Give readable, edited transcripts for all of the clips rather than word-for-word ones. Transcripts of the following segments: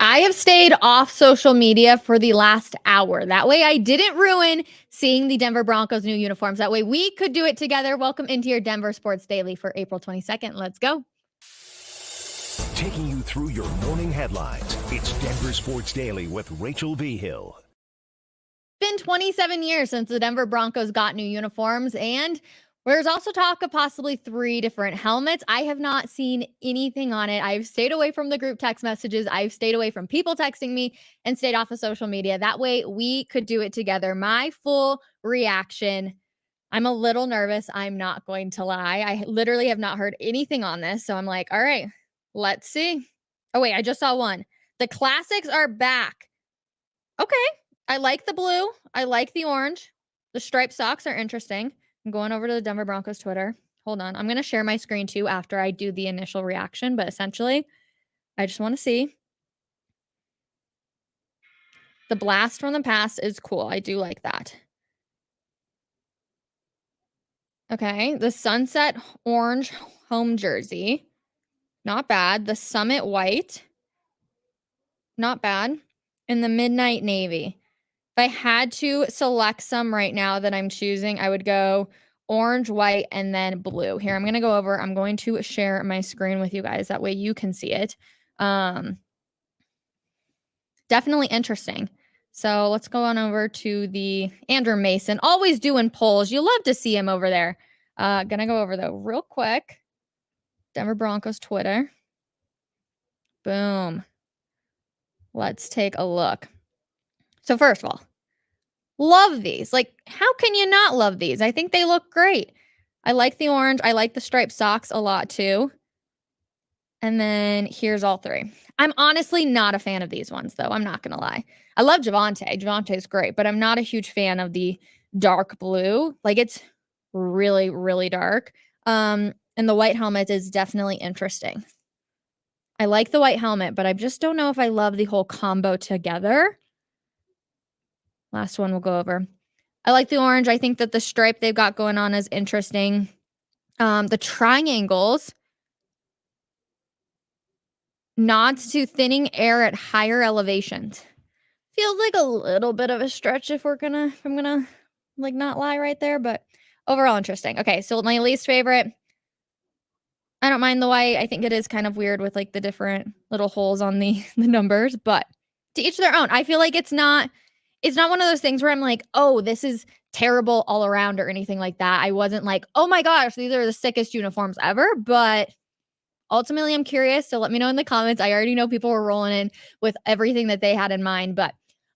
I have stayed off social media for the last hour. That way I didn't ruin seeing the Denver Broncos new uniforms. That way we could do it together. Welcome into your Denver Sports Daily for April 22nd. Let's go. Taking you through your morning headlines, it's Denver Sports Daily with Rachel Vigil. It's been 27 years since the Denver Broncos got new uniforms, and there's also talk of possibly 3 different helmets. I have not seen anything on it. I've stayed away from the group text messages. I've stayed away from people texting me and stayed off of social media. That way we could do it together. My full reaction, I'm a little nervous. I'm not going to lie. I literally have not heard anything on this. So I'm like, all right, let's see. Oh, wait, I just saw one. The classics are back. Okay. I like the blue. I like the orange. The striped socks are interesting. I'm going over to the Denver Broncos Twitter. Hold on. I'm going to share my screen too after I do the initial reaction. But essentially, I just want to see. The blast from the past is cool. I do like that. Okay. The sunset orange home jersey. Not bad. The summit white. Not bad. And the midnight navy. If I had to select some right now that I'm choosing, I would go orange, white, and then blue. Here, I'm going to go over. I'm going to share my screen with you guys. That way you can see it. Definitely interesting. So let's go on over to the Andrew Mason. Always doing polls. You love to see him over there. Gonna go over though real quick. Denver Broncos Twitter. Boom. Let's take a look. So first of all, love these. Like, how can you not love these? I think they look great. I like the orange. I like the striped socks a lot too. And then here's all 3. I'm honestly not a fan of these ones, though. I'm not going to lie. I love Javonte. Javonte's great, but I'm not a huge fan of the dark blue. Like, it's really, really dark. And the white helmet is definitely interesting. I like the white helmet, but I just don't know if I love the whole combo together. Last one we'll go over. I like the orange. I think that the stripe they've got going on is interesting. The triangles nods to thinning air at higher elevations. Feels like a little bit of a stretch if I'm gonna like not lie right there, but overall interesting. Okay, so my least favorite. I don't mind the white. I think it is kind of weird with like the different little holes on the numbers, but to each their own. I feel like it's not one of those things where I'm like, oh, this is terrible all around or anything like that. I wasn't like, oh my gosh, these are the sickest uniforms ever. But ultimately, I'm curious. So let me know in the comments. I already know people were rolling in with everything that they had in mind, but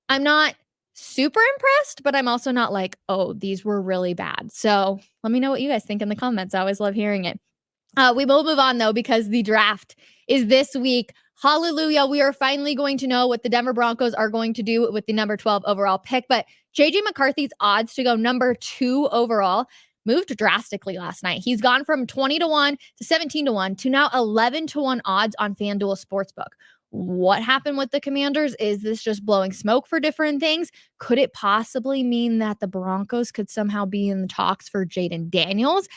I'm not super impressed, but I'm also not like, oh, these were really bad. So let me know what you guys think in the comments. I always love hearing it. We will move on, though, because the draft is this week. Hallelujah. We are finally going to know what the Denver Broncos are going to do with the number 12 overall pick. But JJ McCarthy's odds to go number 2 overall moved drastically last night. He's gone from 20-1 to 17-1 to now 11-1 odds on FanDuel Sportsbook. What happened with the Commanders? Is this just blowing smoke for different things? Could it possibly mean that the Broncos could somehow be in the talks for Jaden Daniels?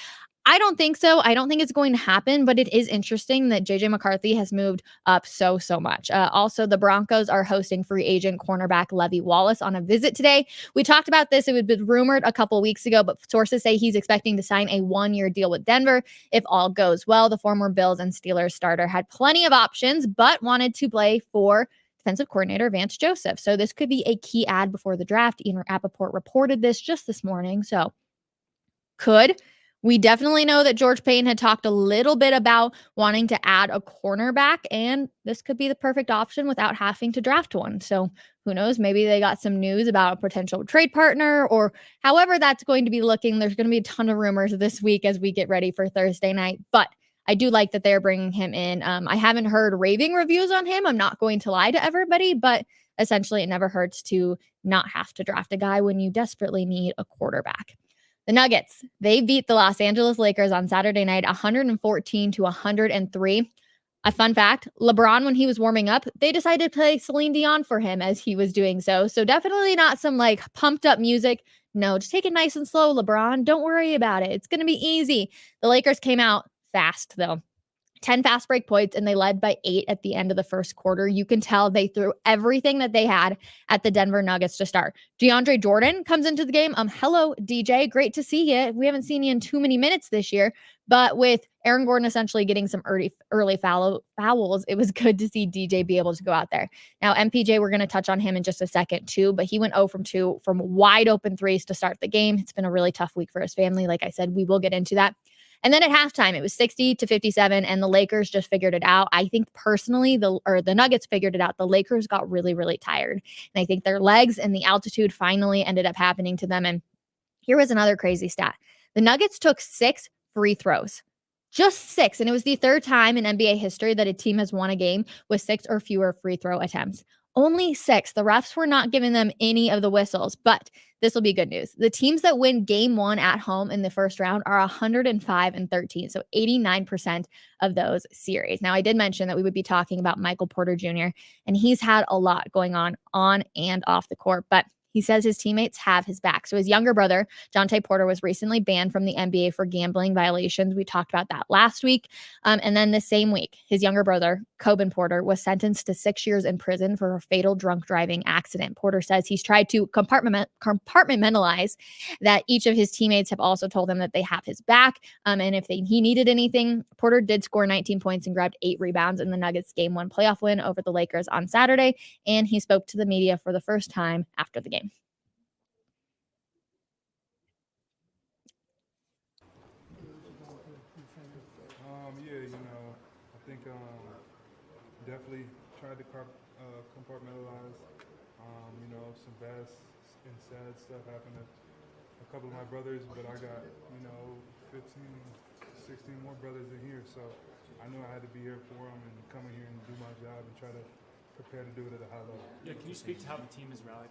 I don't think so. I don't think it's going to happen, but it is interesting that JJ McCarthy has moved up so much. Also, the Broncos are hosting free agent cornerback Levi Wallace on a visit today. We talked about this. It had been rumored a couple weeks ago, but sources say he's expecting to sign a 1-year deal with Denver. If all goes well, the former Bills and Steelers starter had plenty of options, but wanted to play for defensive coordinator Vance Joseph. So this could be a key ad before the draft. Ian Rappaport reported this just this morning. So we definitely know that George Payne had talked a little bit about wanting to add a cornerback, and this could be the perfect option without having to draft one. So who knows? Maybe they got some news about a potential trade partner or however that's going to be looking. There's going to be a ton of rumors this week as we get ready for Thursday night, but I do like that they're bringing him in. I haven't heard raving reviews on him. I'm not going to lie to everybody, but essentially it never hurts to not have to draft a guy when you desperately need a quarterback. The Nuggets, they beat the Los Angeles Lakers on Saturday night 114-103. A fun fact, LeBron, when he was warming up, they decided to play Celine Dion for him as he was doing so. So definitely not some like pumped up music. No, just take it nice and slow, LeBron. Don't worry about it. It's going to be easy. The Lakers came out fast, though. 10 fast break points, and they led by 8 at the end of the first quarter. You can tell they threw everything that they had at the Denver Nuggets to start. DeAndre Jordan comes into the game. Hello, DJ. Great to see you. We haven't seen you in too many minutes this year, but with Aaron Gordon essentially getting some early fouls, it was good to see DJ be able to go out there. Now, MPJ, we're going to touch on him in just a second too, but he went 0 from 2 from wide open threes to start the game. It's been a really tough week for his family. Like I said, we will get into that. And then at halftime, it was 60-57, and the Lakers just figured it out. I think personally, the Nuggets figured it out. The Lakers got really, really tired. And I think their legs and the altitude finally ended up happening to them. And here was another crazy stat. The Nuggets took 6 free throws. Just 6. And it was the third time in NBA history that a team has won a game with 6 or fewer free throw attempts. Only 6. The refs were not giving them any of the whistles, but this will be good news. The teams that win game 1 at home in the first round are 105-13. So 89% of those series. Now, I did mention that we would be talking about Michael Porter Jr., and he's had a lot going on and off the court, but he says his teammates have his back. So his younger brother, Jontay Porter, was recently banned from the NBA for gambling violations. We talked about that last week. And then the same week, his younger brother, Coben Porter, was sentenced to 6 years in prison for a fatal drunk driving accident. Porter says he's tried to compartmentalize that each of his teammates have also told him that they have his back. And if he needed anything, Porter did score 19 points and grabbed 8 rebounds in the Nuggets game 1 playoff win over the Lakers on Saturday. And he spoke to the media for the first time after the game. I think definitely tried to compartmentalize. Some bad and sad stuff happened to a couple of my brothers, but I got 15, 16 more brothers in here, so I knew I had to be here for them and come in here and do my job and try to prepare to do it at a high level. Yeah, can you speak to how the team has rallied?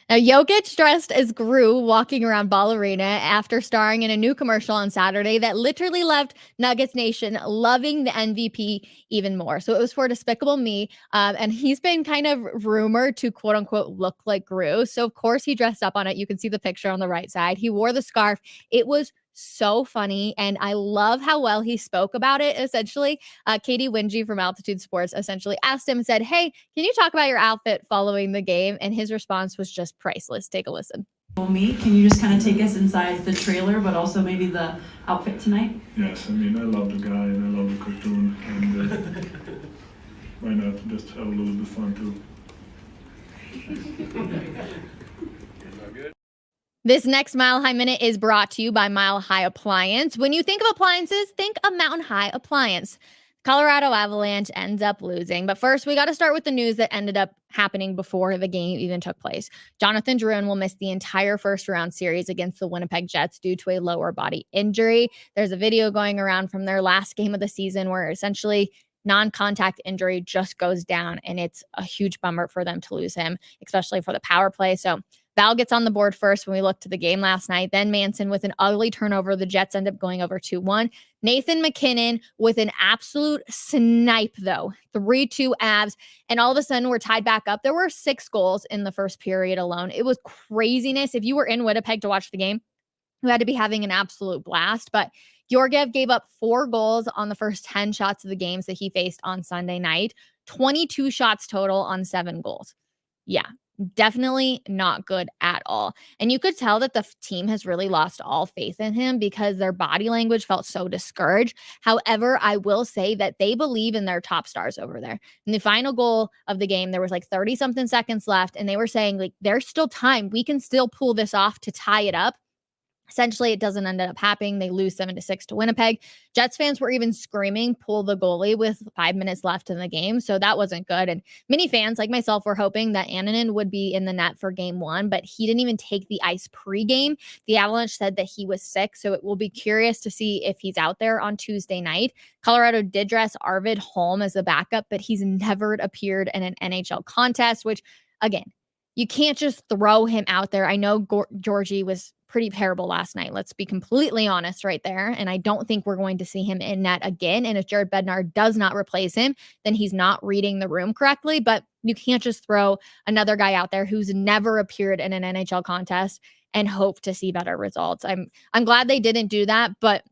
Now, Jokic dressed as Gru walking around Ball Arena after starring in a new commercial on Saturday that literally left Nuggets Nation loving the MVP even more. So it was for Despicable Me, and he's been kind of rumored to quote unquote look like Gru. So of course he dressed up on it. You can see the picture on the right side. He wore the scarf. It was so funny, and I love how well he spoke about it. Essentially, Katie Wingy from Altitude Sports essentially asked him and said, "Hey, can you talk about your outfit following the game?" And his response was just priceless. Take a listen. Me, can you just kind of take us inside the trailer, but also maybe the outfit tonight? Yes, I mean, I love the guy and I love the cartoon, and why not just have a little bit of fun too. This next Mile High Minute is brought to you by Mile High Appliance. When you think of appliances, think a Mountain High appliance. Colorado Avalanche ends up losing. But first, we got to start with the news that ended up happening before the game even took place. Jonathan Drouin will miss the entire first round series against the Winnipeg Jets due to a lower body injury. There's a video going around from their last game of the season where essentially non-contact injury just goes down, and it's a huge bummer for them to lose him, especially for the power play. So Val gets on the board first when we look to the game last night. Then Manson with an ugly turnover. The Jets end up going over 2-1. Nathan McKinnon with an absolute snipe, though. 3-2 Avs. And all of a sudden, we're tied back up. There were 6 goals in the first period alone. It was craziness. If you were in Winnipeg to watch the game, you had to be having an absolute blast. But Georgiev gave up 4 goals on the first 10 shots of the games that he faced on Sunday night. 22 shots total on 7 goals. Yeah. Definitely not good at all. And you could tell that the team has really lost all faith in him because their body language felt so discouraged. However, I will say that they believe in their top stars over there. In the final goal of the game, there was like 30 something seconds left, and they were saying, like, there's still time. We can still pull this off to tie it up. Essentially, it doesn't end up happening. They lose 7-6 to Winnipeg. Jets fans were even screaming, pull the goalie with 5 minutes left in the game. So that wasn't good. And many fans like myself were hoping that Annunen would be in the net for game 1, but he didn't even take the ice pregame. The Avalanche said that he was sick. So it will be curious to see if he's out there on Tuesday night. Colorado did dress Arvid Holm as a backup, but he's never appeared in an NHL contest, which, again, you can't just throw him out there. I know Georgie was pretty terrible last night. Let's be completely honest right there. And I don't think we're going to see him in net again. And if Jared Bednar does not replace him, then he's not reading the room correctly. But you can't just throw another guy out there who's never appeared in an NHL contest and hope to see better results. I'm glad they didn't do that, but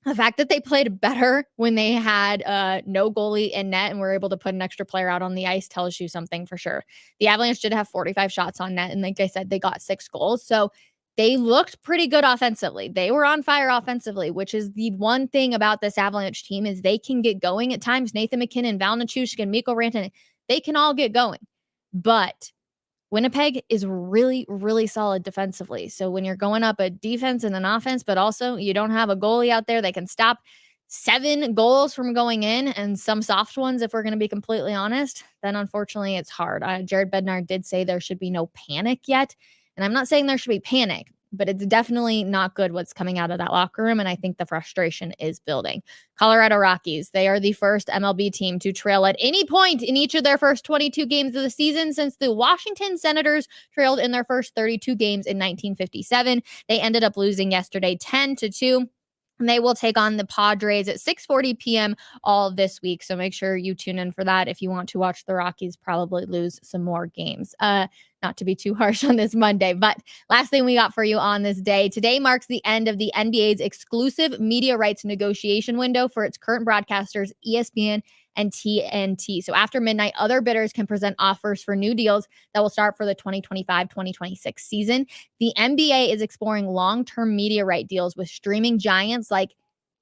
The fact that they played better when they had no goalie in net and were able to put an extra player out on the ice tells you something for sure. The Avalanche did have 45 shots on net, and like I said, they got 6 goals. So they looked pretty good offensively. They were on fire offensively, which is the one thing about this Avalanche team is they can get going at times. Nathan McKinnon, Val Nichushkin, Mikko Rantanen, they can all get going. But Winnipeg is really, really solid defensively. So when you're going up a defense and an offense, but also you don't have a goalie out there that can stop 7 goals from going in and some soft ones, if we're going to be completely honest, then unfortunately it's hard. Jared Bednar did say there should be no panic yet. And I'm not saying there should be panic, but it's definitely not good what's coming out of that locker room. And I think the frustration is building. Colorado Rockies, they are the first MLB team to trail at any point in each of their first 22 games of the season since the Washington Senators trailed in their first 32 games in 1957. They ended up losing yesterday 10-2. And they will take on the Padres at 6:40 p.m. all this week. So make sure you tune in for that if you want to watch the Rockies probably lose some more games. Not to be too harsh on this Monday, but last thing we got for you on this day. Today marks the end of the NBA's exclusive media rights negotiation window for its current broadcasters, ESPN and TNT. So after midnight, other bidders can present offers for new deals that will start for the 2025-2026 season. The NBA is exploring long-term media right deals with streaming giants like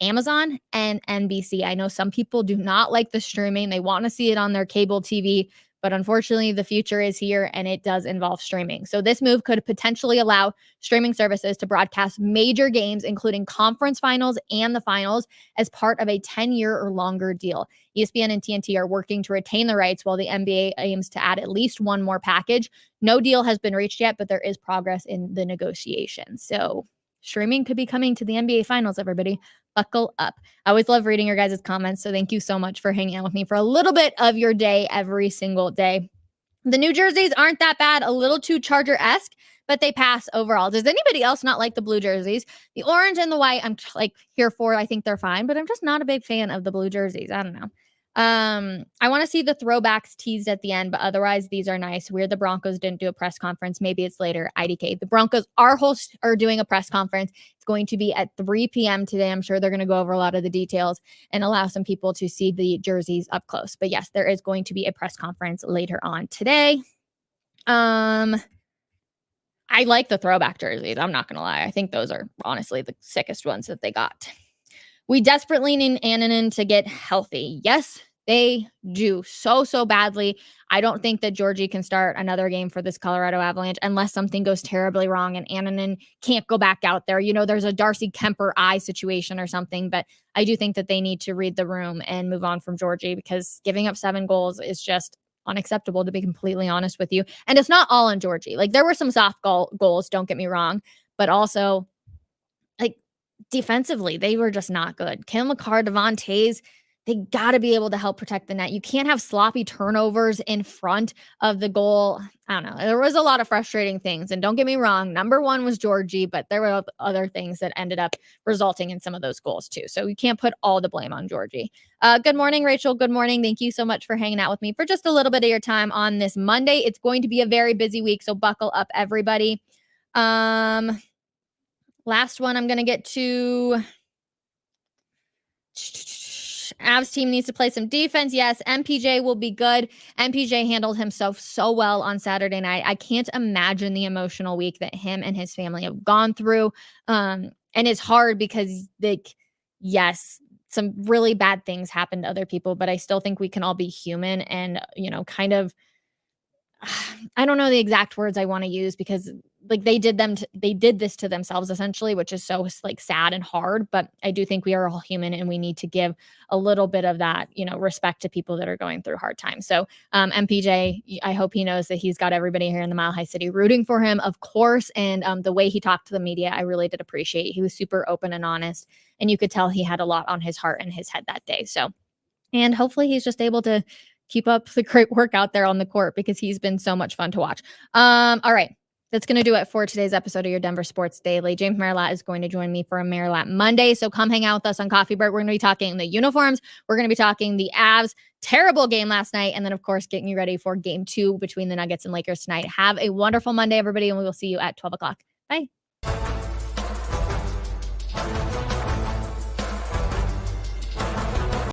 Amazon and NBC. I know some people do not like the streaming. They want to see it on their cable TV, but unfortunately, the future is here and it does involve streaming. So this move could potentially allow streaming services to broadcast major games, including conference finals and the finals, as part of a 10-year or longer deal. ESPN and TNT are working to retain the rights while the NBA aims to add at least one more package. No deal has been reached yet, but there is progress in the negotiation. So streaming could be coming to the NBA finals, everybody. Buckle up. I always love reading your guys' comments, so thank you so much for hanging out with me for a little bit of your day every single day. The New Jerseys aren't that bad, a little too Charger-esque, but they pass overall. Does anybody else not like the blue jerseys? The orange and the white, I'm like here for. I think they're fine, but I'm just not a big fan of the blue jerseys. I don't know. I want to see the throwbacks teased at the end, but otherwise these are nice. Weird the Broncos didn't do a press conference. Maybe it's later. IDK. The Broncos are doing a press conference. It's going to be at 3 p.m. today. I'm sure they're going to go over a lot of the details and allow some people to see the jerseys up close. But yes, there is going to be a press conference later on today. I like the throwback jerseys. I'm not going to lie. I think those are honestly the sickest ones that they got. We desperately need Annunen to get healthy. Yes, they do so badly. I don't think that Georgie can start another game for this Colorado Avalanche unless something goes terribly wrong and Annunen can't go back out there. You know, there's a Darcy Kemper eye situation or something, but I do think that they need to read the room and move on from Georgie because giving up 7 goals is just unacceptable, to be completely honest with you. And it's not all on Georgie. Like, there were some soft goals, don't get me wrong, but also defensively, they were just not good. Cale Makar, Devon Toews, they got to be able to help protect the net. You can't have sloppy turnovers in front of the goal. I don't know. There was a lot of frustrating things. And don't get me wrong, number one was Georgie, but there were other things that ended up resulting in some of those goals too. So you can't put all the blame on Georgie. Good morning, Rachel. Good morning. Thank you so much for hanging out with me for just a little bit of your time on this Monday. It's going to be a very busy week, so buckle up, everybody. Last one I'm going to get to. Avs team needs to play some defense. Yes, MPJ will be good. MPJ handled himself so well on Saturday night. I can't imagine the emotional week that him and his family have gone through. And it's hard because, yes, some really bad things happen to other people, but I still think we can all be human and, kind of, I don't know the exact words I want to use because they did this to themselves essentially, which is so sad and hard. But I do think we are all human and we need to give a little bit of that, respect to people that are going through hard times. So MPJ, I hope he knows that he's got everybody here in the Mile High City rooting for him, of course. And the way he talked to the media, I really did appreciate. He was super open and honest, and you could tell he had a lot on his heart and his head that day. So, and hopefully he's just able to keep up the great work out there on the court because he's been so much fun to watch. All right. That's going to do it for today's episode of your Denver Sports Daily. James Merilatt is going to join me for a Merilatt Monday. So come hang out with us on Coffee Break. We're going to be talking the uniforms. We're going to be talking the Avs. Terrible game last night. And then, of course, getting you ready for game 2 between the Nuggets and Lakers tonight. Have a wonderful Monday, everybody. And we will see you at 12 o'clock. Bye.